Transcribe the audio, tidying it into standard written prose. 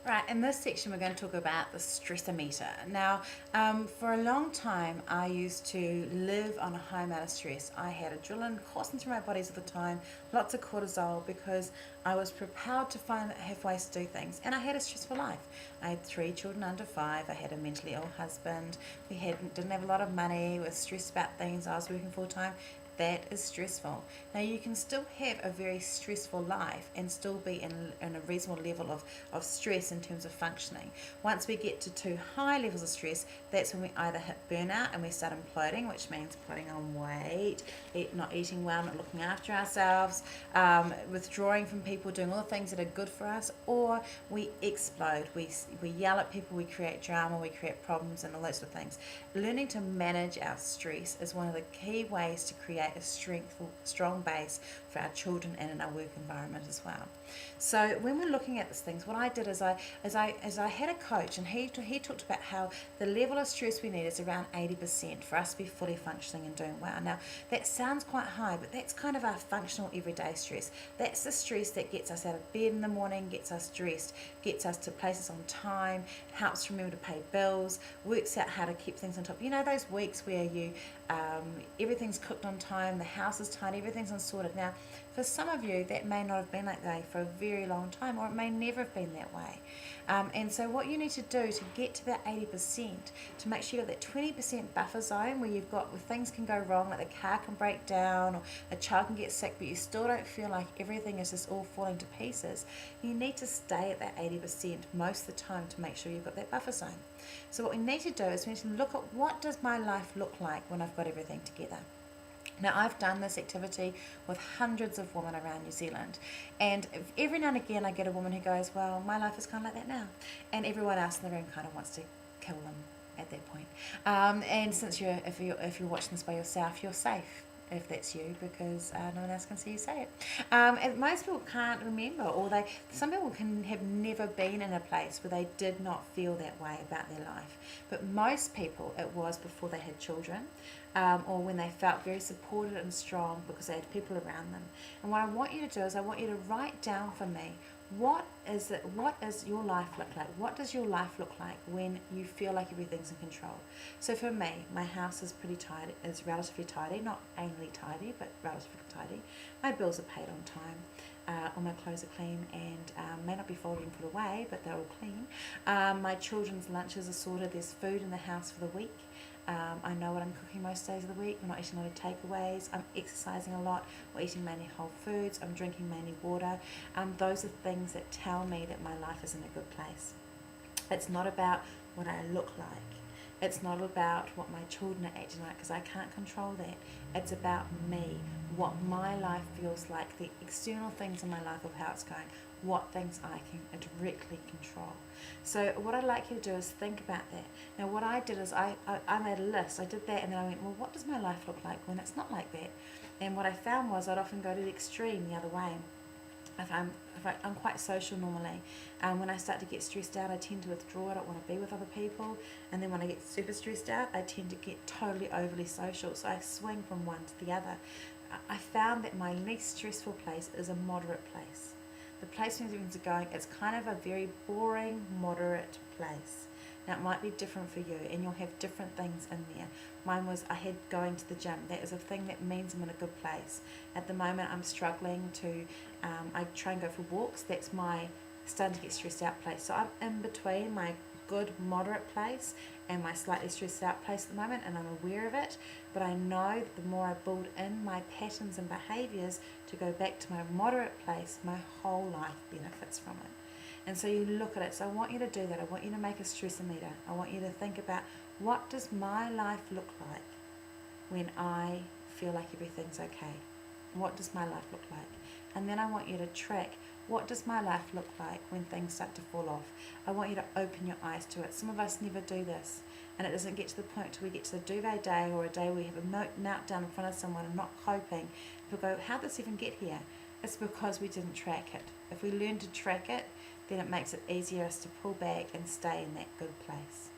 Right, in this section we're going to talk about the stress-o-meter. Now, for a long time I used to live on a high amount of stress. I had adrenaline coursing through my bodies all the time, lots of cortisol, because I was propelled to have ways to do things. And I had a stressful life. I had 3 children under 5, I had a mentally ill husband, didn't have a lot of money, was stressed about things, I was working full-time. That is stressful. Now you can still have a very stressful life and still be in a reasonable level of stress in terms of functioning. Once we get to too high levels of stress, that's when we either hit burnout and we start imploding, which means putting on weight, not eating well, not looking after ourselves, withdrawing from people, doing all the things that are good for us, or we explode. We yell at people, we create drama, we create problems and all those sort of things. Learning to manage our stress is one of the key ways to create a strong base for our children and in our work environment as well. So when we're looking at these things, what I did is I had a coach, and he talked about how the level of stress we need is around 80% for us to be fully functioning and doing well. Now that sounds quite high, but that's kind of our functional everyday stress. That's the stress that gets us out of bed in the morning, gets us dressed, gets us to places on time, helps remember to pay bills, works out how to keep things on top. You know, those weeks where you everything's cooked on time, the house is tidy, everything's unsorted. Now, for some of you, that may not have been like that for a very long time, or it may never have been that way. And so what you need to do to get to that 80%, to make sure you've got that 20% buffer zone where where things can go wrong, like the car can break down or a child can get sick, but you still don't feel like everything is just all falling to pieces, you need to stay at that 80% most of the time to make sure you've got that buffer zone. So what we need to do is we need to look at, what does my life look like when I've got everything together? Now, I've done this activity with hundreds of women around New Zealand, and every now and again I get a woman who goes, well, my life is kind of like that now, and everyone else in the room kind of wants to kill them at that point. And since if you're watching this by yourself, you're safe if that's you, because no one else can see you say it. And most people can't remember, or some people have never been in a place where they did not feel that way about their life. But most people, it was before they had children, or when they felt very supported and strong because they had people around them. And what I want you to do is I want you to write down for me, what does your life look like? What does your life look like when you feel like everything's in control? So for me, my house is pretty tidy, is relatively tidy, not anally tidy, but relatively tidy. My bills are paid on time. All my clothes are clean and may not be folded and put away, but they're all clean. My children's lunches are sorted. There's food in the house for the week. I know what I'm cooking most days of the week. I'm not eating a lot of takeaways. I'm exercising a lot. We're eating mainly whole foods. I'm drinking mainly water. Those are things that tell me that my life is in a good place. It's not about what I look like. It's not about what my children are acting like, because I can't control that. It's about me, what my life feels like, the external things in my life of how it's going, what things I can directly control. So what I'd like you to do is think about that. Now what I did is I made a list. I did that, and then I went, well, what does my life look like when it's not like that? And what I found was I'd often go to the extreme the other way. I'm quite social normally. When I start to get stressed out, I tend to withdraw. I don't want to be with other people. And then when I get super stressed out, I tend to get totally overly social. So I swing from one to the other. I found that my least stressful place is a moderate place. The place where things are going, it's kind of a very boring, moderate place. Now it might be different for you, and you'll have different things in there. Mine was, I had going to the gym. That is a thing that means I'm in a good place. At the moment I'm struggling to, I try and go for walks. That's my starting to get stressed out place. So I'm in between my good moderate place and my slightly stressed out place at the moment, and I'm aware of it, but I know that the more I build in my patterns and behaviours to go back to my moderate place, my whole life benefits from it. And so you look at it. So I want you to do that. I want you to make a stress-o-meter. I want you to think about, what does my life look like when I feel like everything's okay? What does my life look like? And then I want you to track, what does my life look like when things start to fall off? I want you to open your eyes to it. Some of us never do this, and it doesn't get to the point till we get to the duvet day, or a day where we have a meltdown in front of someone and not coping. We'll go, how did this even get here? It's because we didn't track it. If we learn to track it, then it makes it easier for us to pull back and stay in that good place.